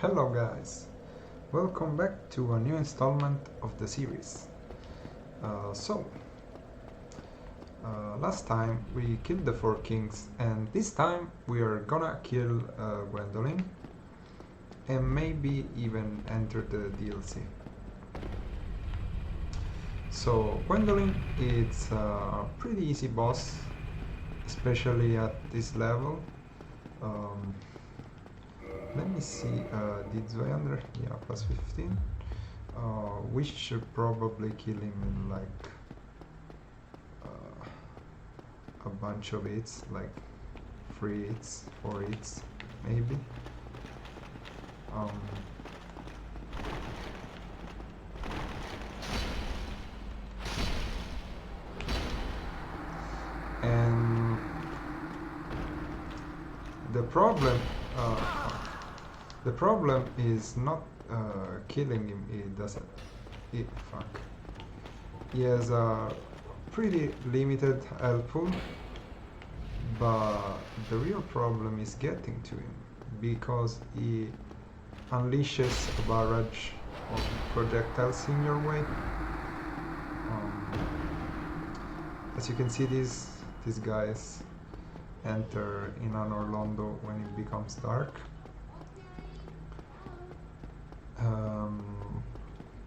Hello guys, welcome back to a new installment of the series. Last time we killed the four kings and this time we are gonna kill Gwyndolin and maybe even enter the DLC. So Gwyndolin is a pretty easy boss, especially at this level. Let me see, did Zoyander? Yeah, plus 15. We should probably kill him in like a bunch of hits, like 3 hits, 4 hits, maybe. And the problem is not killing him. He has a pretty limited health pool, but the real problem is getting to him because he unleashes a barrage of projectiles in your way. As you can see, these guys enter in Anor Londo when it becomes dark.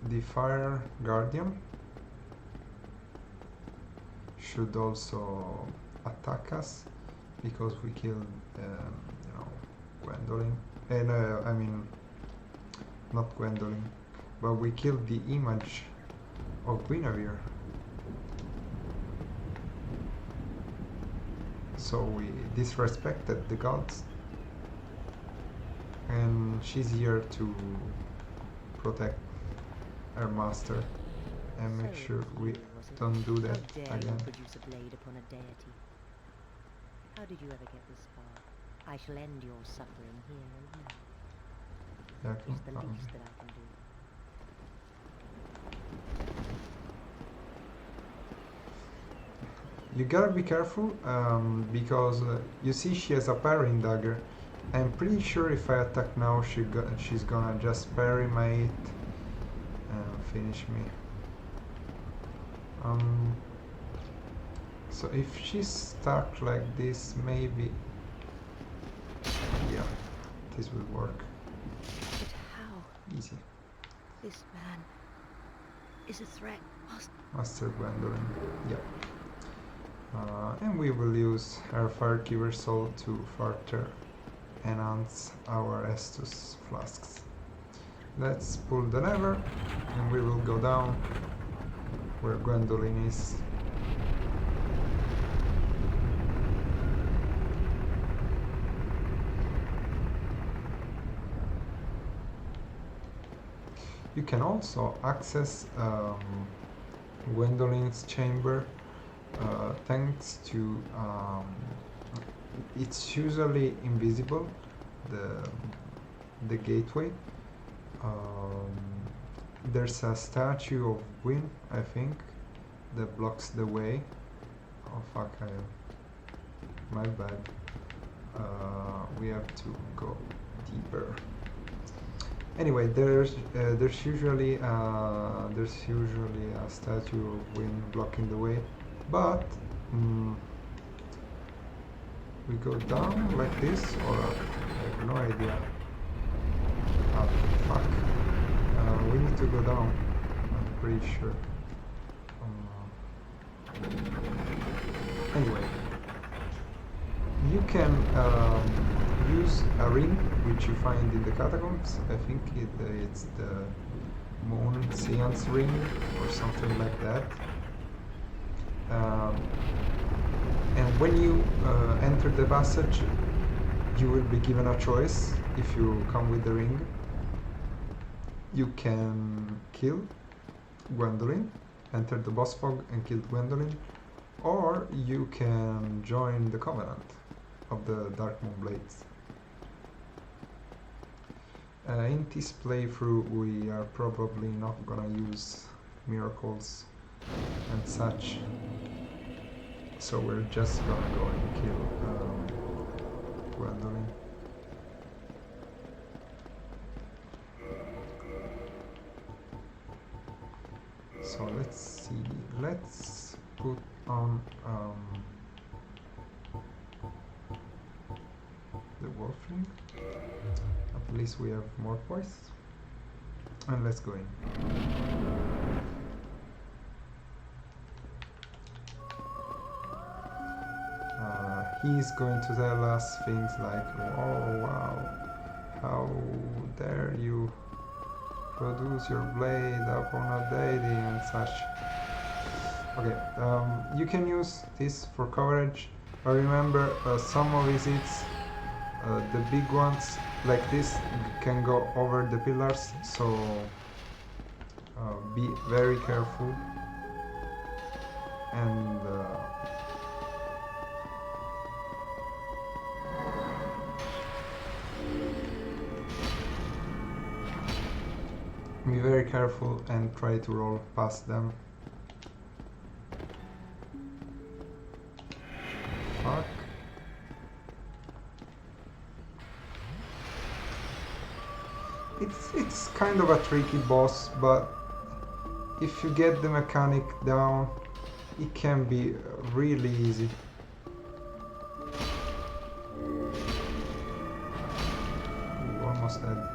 The fire guardian should also attack us because we killed, Gwyndolin. I mean, not Gwyndolin, but we killed the image of Guinevere. So we disrespected the gods, and she's here to protect her master and make sure we don't do that again. Produce a blade upon a deity. How did you ever get this far? I shall end your suffering here and now. It's the least that I can do. You gotta be careful because you see she has a parrying dagger. I'm pretty sure if I attack now she's gonna just parry my hit and finish me. So if she's stuck like this, maybe, yeah, this will work. But how? Easy. This man is a threat. Master Gwyndolin, yeah. And we will use our firekeeper soul to further enhance our Estus flasks. Let's pull the lever and we will go down where Gwyndolin is. You can also access Gwyndolin's chamber thanks to it's usually invisible, the gateway. There's a statue of Gwyn, I think, that blocks the way. Oh fuck, my bad. We have to go deeper. Anyway, there's usually a statue of Gwyn blocking the way, but we go down like this, or I have no idea. Ah, fuck. We need to go down, I'm pretty sure. Anyway, you can use a ring which you find in the catacombs. I think it's the Moon Seance ring or something like that. And when you enter the passage, you will be given a choice. If you come with the ring, you can kill Gwyndolin, enter the bossfog and kill Gwyndolin, or you can join the Covenant of the Dark Moon Blades. In this playthrough we are probably not gonna use miracles and such, so we're just gonna go and kill Gwyndolin. So let's see. Let's put on the wolf ring. At least we have more poise. And let's go in. He's going to tell us things like, oh wow, how dare you produce your blade upon a deity and such. Okay, you can use this for coverage, but remember some of his hits, the big ones like this, can go over the pillars, so be very careful. And be very careful and try to roll past them. Fuck. It's kind of a tricky boss, but if you get the mechanic down, it can be really easy. Ooh, almost dead.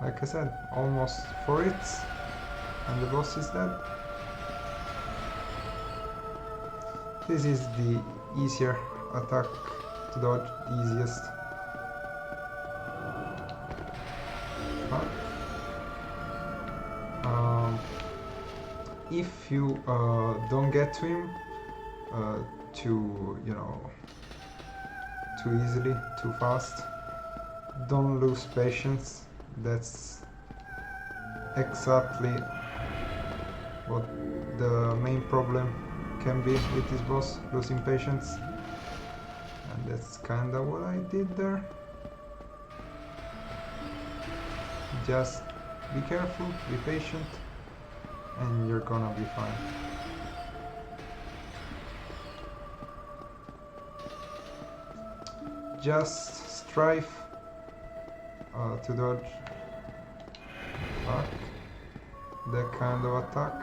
Like I said, almost 4 hits, and the boss is dead. This is the easier attack to dodge, the easiest. If you don't get to him too easily, too fast, don't lose patience. That's exactly what the main problem can be with this boss, losing patience. And that's kinda what I did there. Just be careful, be patient, and you're gonna be fine. Just strive to dodge that kind of attack.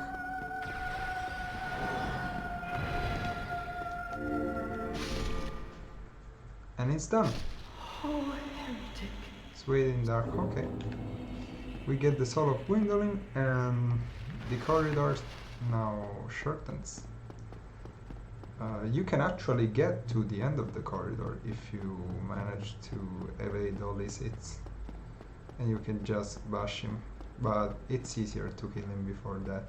And it's done. Oh, heretic. It's waiting dark. Okay. We get the soul of Gwyndolin, and the corridors now shortens. You can actually get to the end of the corridor if you manage to evade all these hits, and you can just bash him, but it's easier to kill him before that.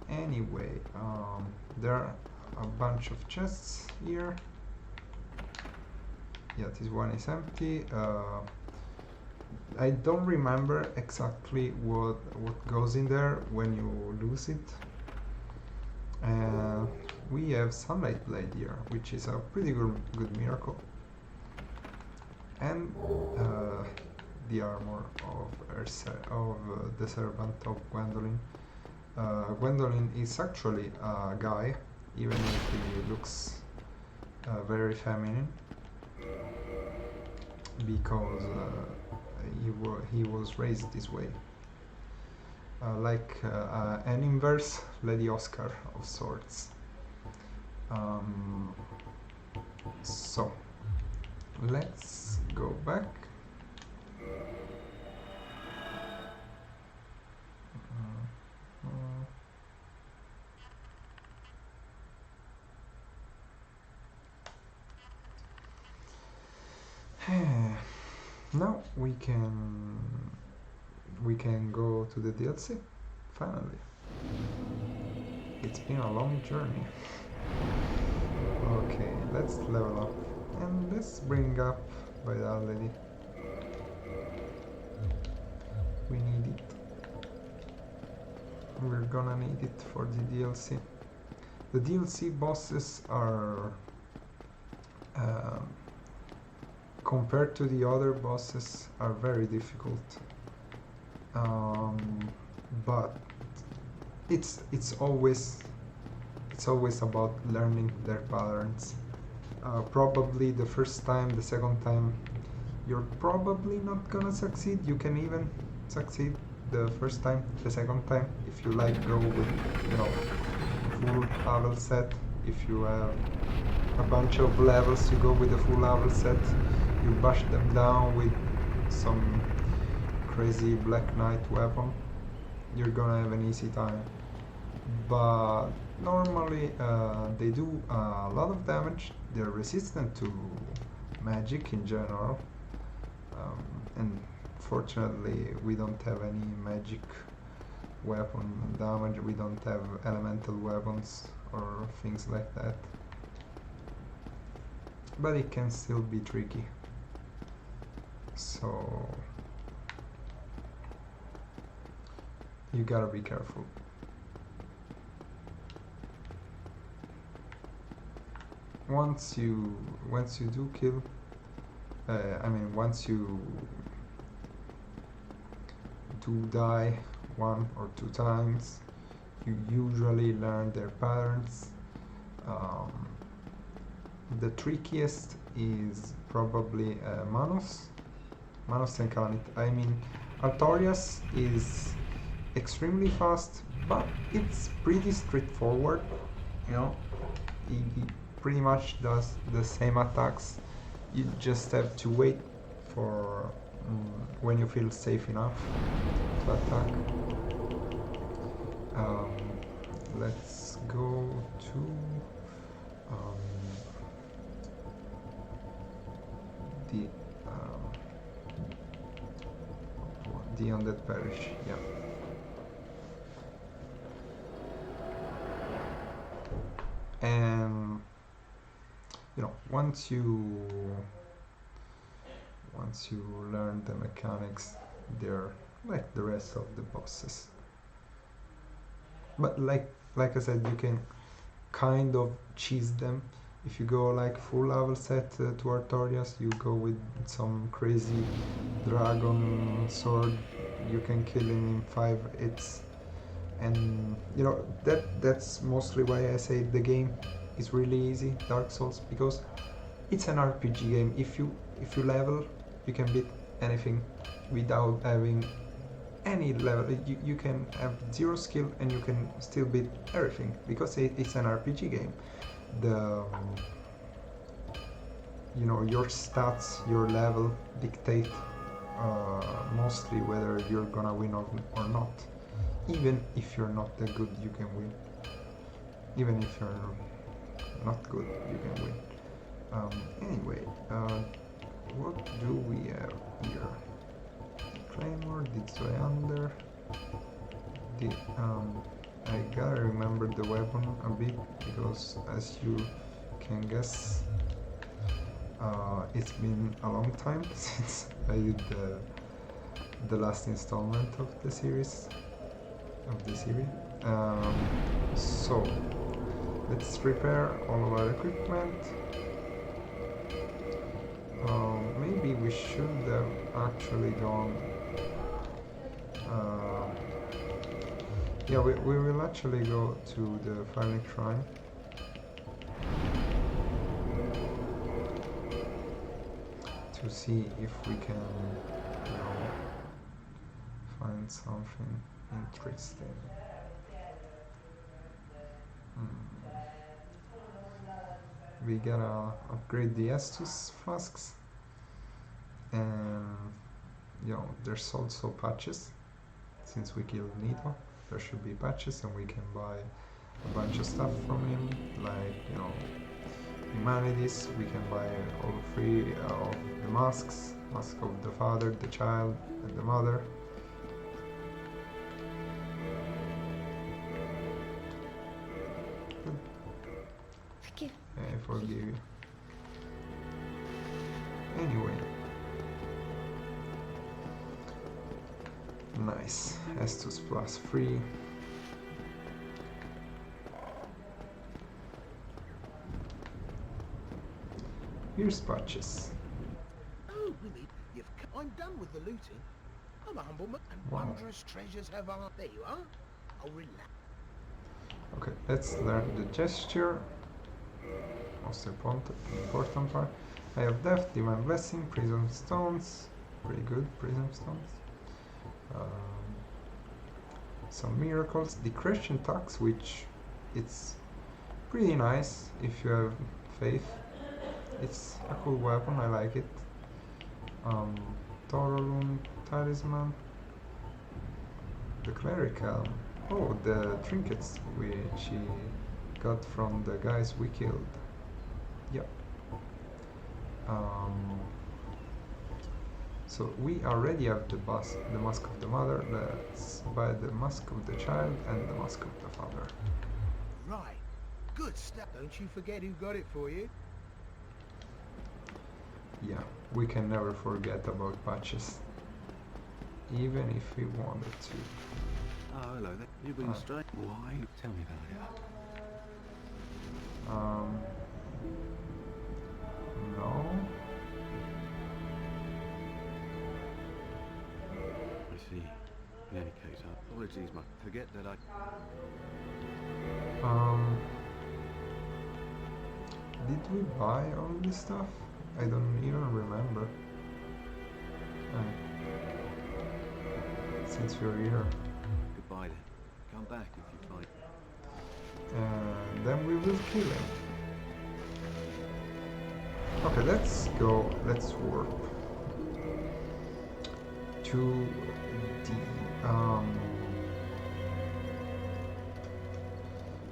Anyway, there are a bunch of chests here. Yeah, this one is empty. I don't remember exactly what goes in there when you lose it. We have Sunlight Blade here, which is a pretty good miracle. And the armor of the servant of Gwyndolin. Gwyndolin is actually a guy, even if he looks very feminine, because he was raised this way, like an inverse Lady Oscar of sorts. So let's go back. Now we can go to the DLC. Finally, it's been a long journey. Okay, let's level up and let's bring up by that lady. We need it. We're gonna need it for the DLC. The DLC bosses are compared to the other bosses are very difficult, but it's always about learning their patterns. Probably the first time, the second time, you're probably not gonna succeed. You can even succeed the first time. The second time, if you like, go with, you know, full level set. If you have a bunch of levels, you go with the full level set. You bash them down with some crazy Black Knight weapon. You're gonna have an easy time. But normally they do a lot of damage. They're resistant to magic in general, and fortunately we don't have any magic weapon damage. We don't have elemental weapons or things like that, but it can still be tricky, so you gotta be careful. Once you do kill, once you do die 1 or 2 times, you usually learn their patterns. The trickiest is probably Manos and Khanit. Artorias is extremely fast, but it's pretty straightforward. You know, he pretty much does the same attacks. You just have to wait for when you feel safe enough to attack. Let's go to the Undead Parish. Yeah. And you know, once you learn the mechanics, they're like the rest of the bosses. But like I said, you can kind of cheese them. If you go like full level set to Artorias, you go with some crazy dragon sword, you can kill him in 5 hits. And you know, that's mostly why I say the game is really easy, Dark Souls, because it's an RPG game. If you level, you can beat anything without having any level. You can have 0 skill and you can still beat everything, because it's an RPG game. You know, your stats, your level dictate mostly whether you're gonna win or not. Even if you're not that good, you can win. Even if you're not good, you can win. Anyway, what do we have here? Claymore, Ditzoyander. I gotta remember the weapon a bit, because as you can guess, it's been a long time since I did the last installment of the series. So let's repair all of our equipment. Maybe we should have actually gone. Yeah, we will actually go to the Fire Shrine. To see if we can, you know, find something interesting. We gotta upgrade the Estus flasks, and you know, there's also patches. Since we killed Nito, there should be patches, and we can buy a bunch of stuff from him, like, you know, humanities. We can buy all 3 of the masks: mask of the father, the child, and the mother. I forgive you. Anyway. Nice. Estus plus 3. Here's patches. Oh, Willie, I'm done with the looting. I'm a humble man, and wondrous treasures have I. There you are. I'll relax. Okay, let's learn the gesture. Most important part. I have Death, Divine Blessing, Prism Stones. Pretty good, Prism Stones. some miracles, the Christian tax, which it's pretty nice if you have faith. It's a cool weapon, I like it. Torolum talisman, the clerical. Oh, the trinkets which he got from the guys we killed. Yep. So we already have the mask of the mother. Let's buy the mask of the child and the mask of the father. Right. Good stuff. Don't you forget who got it for you. Yeah, we can never forget about patches, even if we wanted to. Oh, hello there. You've been straight. Why? Tell me about it. No. I see. In any case, apologies, mate. Forget that I... Did we buy all this stuff? I don't even remember. Since we're here. Goodbye then. Come back if you find... Then we will kill him. Okay, let's go. Let's warp to the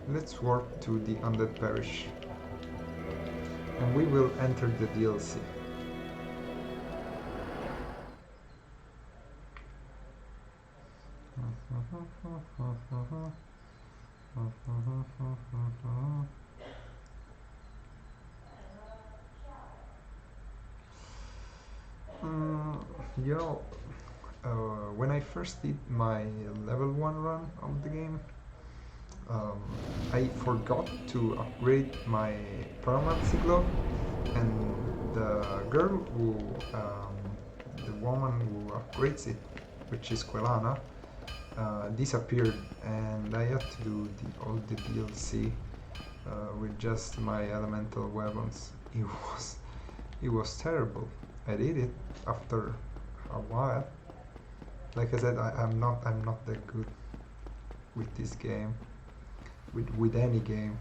let's warp to the Undead Parish, and we will enter the DLC. You know, when I first did my level 1 run of the game, I forgot to upgrade my permanency glove, and the girl who, the woman who upgrades it, which is Quelana, disappeared, and I had to do all the DLC with just my elemental weapons. It was terrible. I did it after a while. Like I said, I'm not that good with this game, with any game,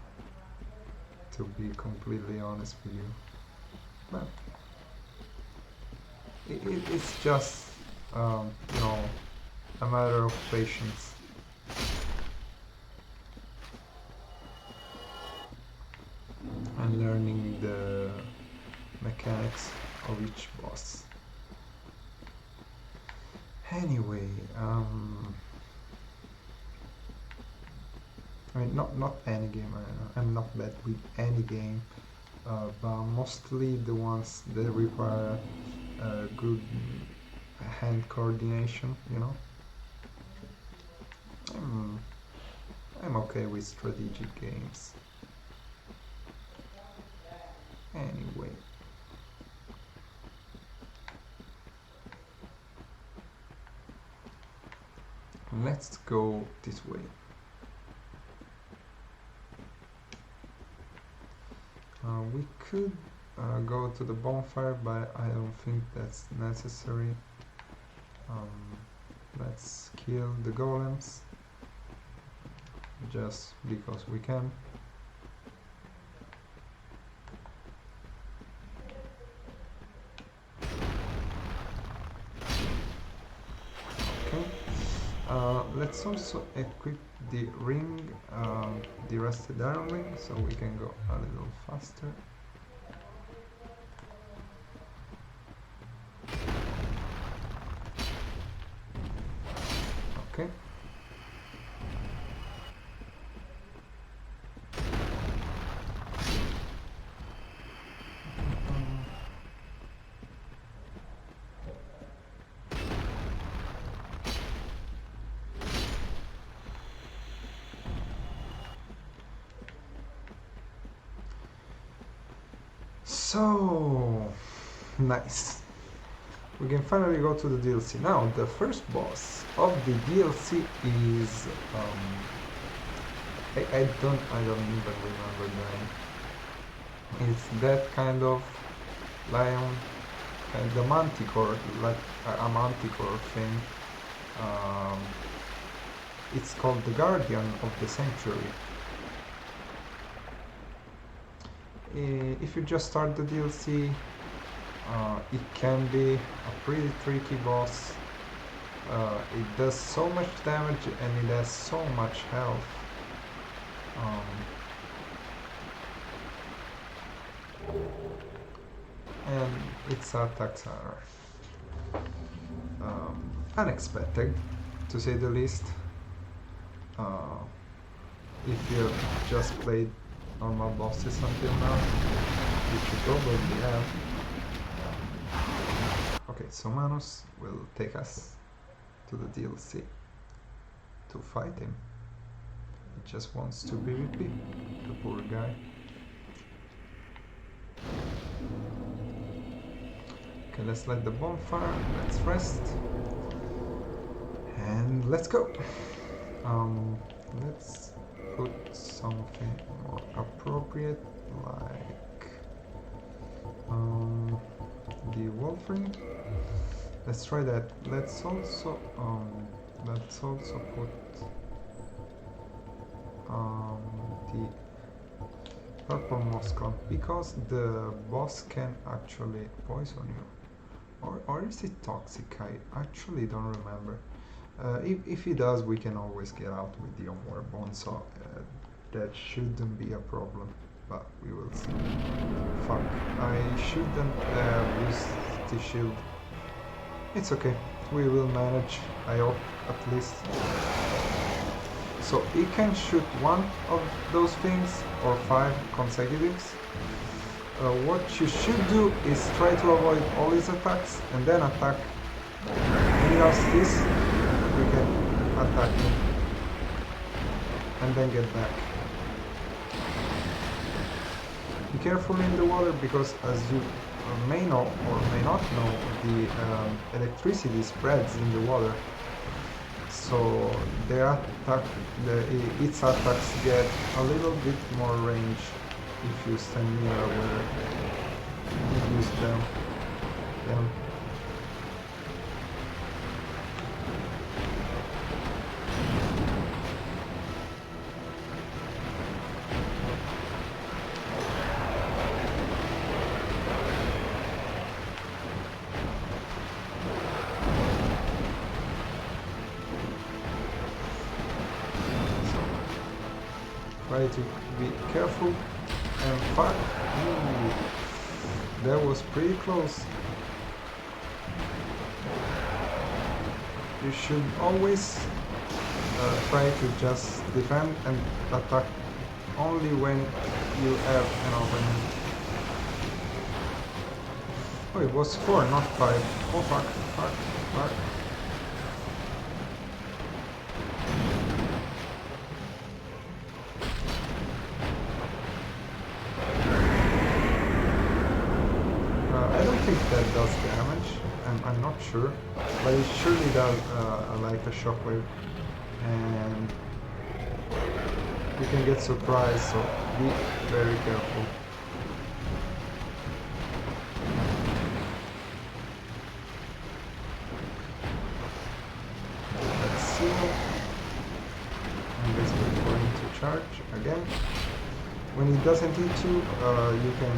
to be completely honest with you. But it's just you know, a matter of patience. And learning the mechanics of each boss. Anyway, I mean, not any game. I'm not bad with any game, but mostly the ones that require good hand coordination. You know, I'm okay with strategic games. Anyway. Let's go this way. We could go to the bonfire, but I don't think that's necessary. Let's kill the golems, just because we can. Let's also equip the ring, the rusted iron ring, so we can go a little faster. Okay. So nice. We can finally go to the DLC. Now the first boss of the DLC is I don't even remember the name. It's that kind of lion, the manticore, like a manticore thing. It's called the Guardian of the Sanctuary. If you just start the DLC, it can be a pretty tricky boss. It does so much damage and it has so much health. And its attacks are unexpected, to say the least. If you've just played normal bosses until now, which you probably have. Okay, so Manus will take us to the DLC to fight him. He just wants to PvP, the poor guy. Okay, let's light the bonfire, let's rest, and let's go! Let's put something more appropriate, like the wolf ring. Let's try that. Let's also put the purple muscle, because the boss can actually poison you. Or is it toxic? I actually don't remember. If he does, we can always get out with the Omor Bone, so that shouldn't be a problem, but we will see. Fuck, I shouldn't have used the shield. It's okay, we will manage, I hope, at least. So he can shoot one of those things, or 5 consecutives. What you should do is try to avoid all his attacks, and then attack. When he does this, we can attack him and then get back. Be careful in the water, because as you may know or may not know, the electricity spreads in the water, so its attacks get a little bit more range if you stand near where you use them. Try to be careful, and fuck, that was pretty close. You should always try to just defend and attack only when you have an opening. Oh, it was 4, not 5. Oh fuck, fuck, fuck. I think that does damage, I'm not sure, but it surely does like a shockwave, and you can get surprised, so be very careful. Let's see, I'm just waiting for him to charge again. When he doesn't hit you, you can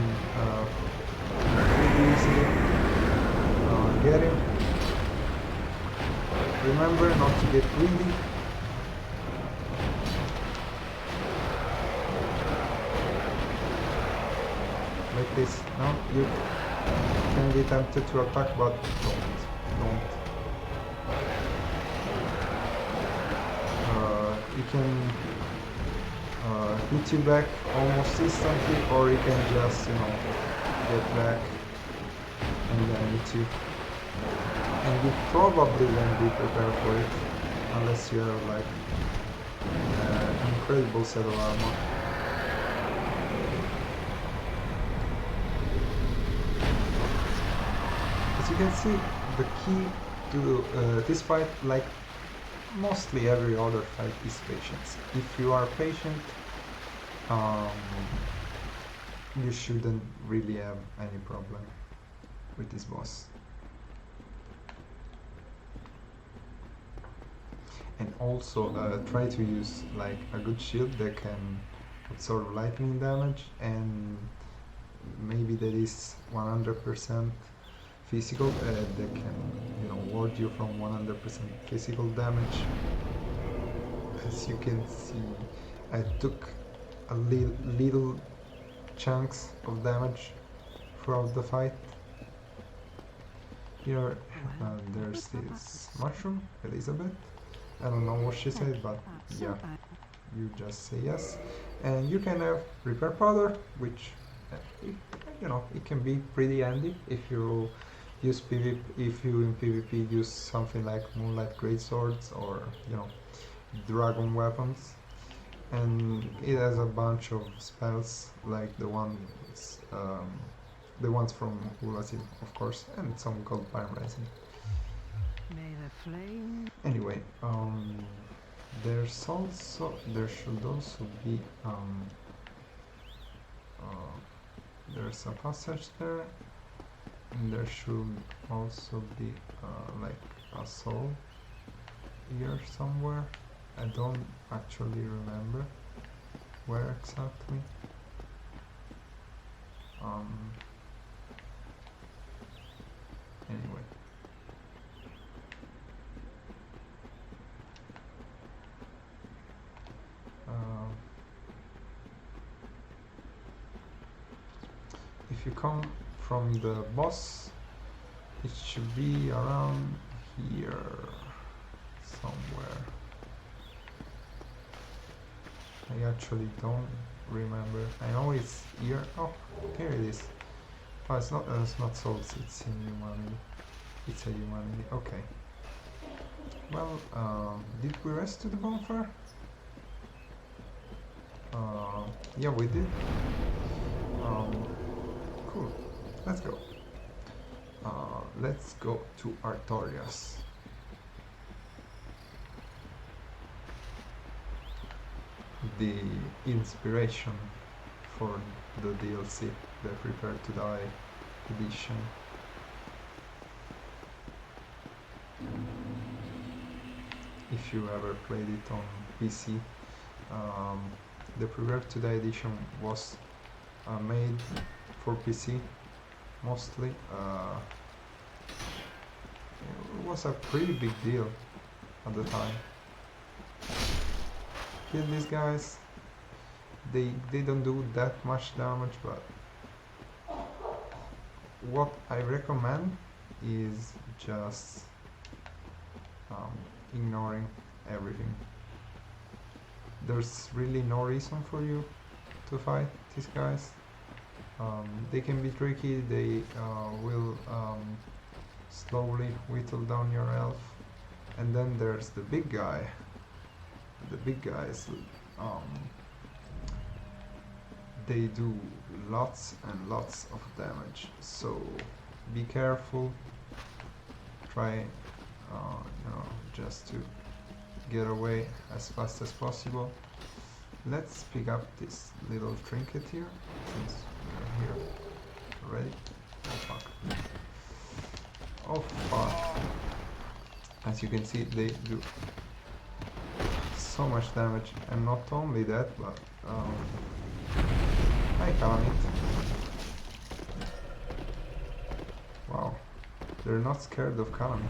pretty easily get him. Remember not to get greedy. Like this. No, you can be tempted to attack, but don't. He can hit you back almost instantly, or he can just, get back and then hit you. And you probably won't be prepared for it unless you have like an incredible set of armor. As you can see, the key to this fight, like mostly every other fight, is patience. If you are patient, you shouldn't really have any problem with this boss. And also try to use like a good shield that can absorb lightning damage, and maybe that is 100% physical, that can, you know, ward you from 100% physical damage. As you can see, I took a little chunks of damage throughout the fight. Here, there's this mushroom, Elizabeth. I don't know what she said, but yeah, you just say yes. And you can have repair powder, which, you know, it can be pretty handy if you use PvP, if you in PvP use something like Moonlight Greatswords or, you know, dragon weapons. And it has a bunch of spells like the ones from Ulasil, of course, and some gold palm resin. May the flame. Anyway, there should also be there's a passage there, and there should also be like a soul here somewhere. I don't actually remember where exactly. Anyway. If you come from the boss, it should be around here somewhere. I actually don't remember. I know it's here. Oh, here it is. Oh, it's not souls, it's in humanity. It's a humanity. Okay. Well, did we rest to the bonfire? Yeah, we did. Cool. Let's go. Let's go to Artorias. The inspiration for the DLC, the Prepare to Die edition. If you ever played it on PC, the Prepare to Die edition was made for PC mostly. It was a pretty big deal at the time. Kill these guys. They don't do that much damage, but what I recommend is just ignoring everything. There's really no reason for you to fight these guys. They can be tricky, they will slowly whittle down your health. And then there's the big guy. The big guys, they do lots and lots of damage, so be careful. Try, you know, just to get away as fast as possible. Let's pick up this little trinket here, since we're here already. Oh fuck. Oh fuck. As you can see, they do so much damage, and not only that, but hi Calamit. Wow, they're not scared of Calamit.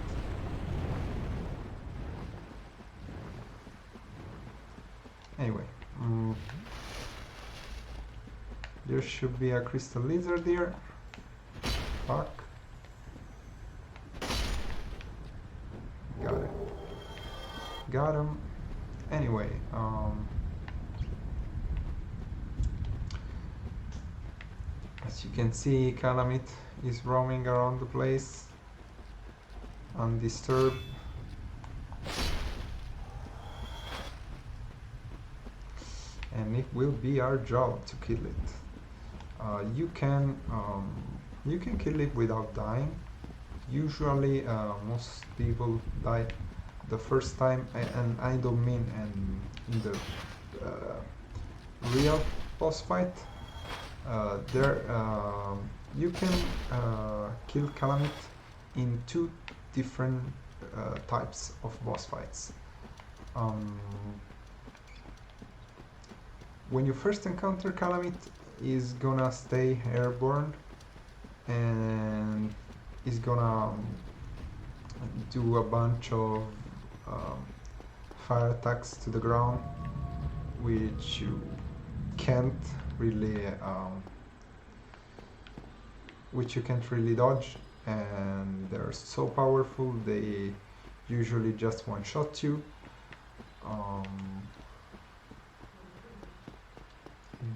Anyway, there should be a crystal lizard here. Fuck. Got it. Got him. Anyway, as you can see, Calamit is roaming around the place undisturbed. And it will be our job to kill it. You can kill it without dying. Usually, most people die the first time, and I don't mean in the real boss fight. You can kill Calamit in two different types of boss fights. when you first encounter Calamit, is gonna stay airborne and is gonna do a bunch of fire attacks to the ground, which you can't really dodge, and they're so powerful they usually just one-shot you.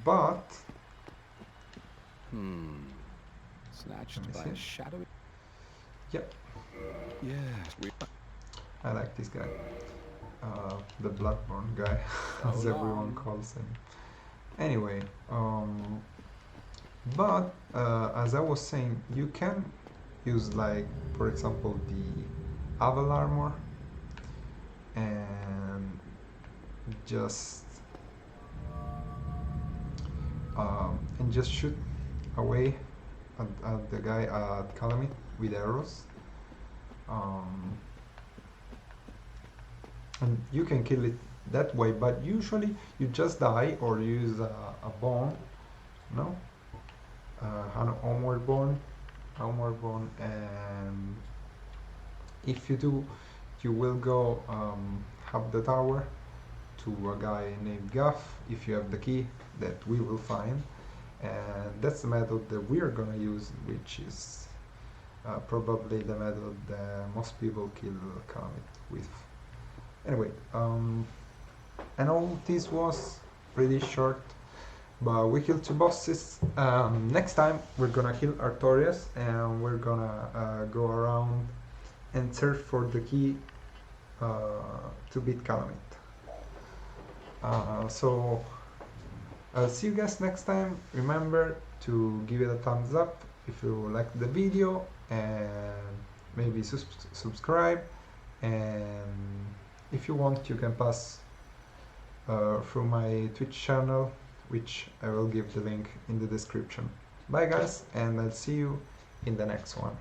But Snatched by a shadowy. yep, Yes, I like this guy, the Bloodborne guy, as everyone calls him. Anyway, but as I was saying, you can use, like, for example, the Aval armor and just shoot away at the guy at Calamit with arrows. And you can kill it that way, but usually you just die or use a bone, no? An homeward bone, and if you do, you will go up the tower to a guy named Guff, if you have the key that we will find, and that's the method that we are gonna use, which is probably the method that most people kill Calamit with. Anyway, I know this was pretty short, but we killed 2 bosses. Next time we're gonna kill Artorias, and we're gonna go around and search for the key to beat Calamit. So I'll see you guys next time. Remember to give it a thumbs up if you liked the video, and maybe subscribe, and if you want you can pass through my Twitch channel, which I will give the link in the description. Bye guys, and I'll see you in the next one.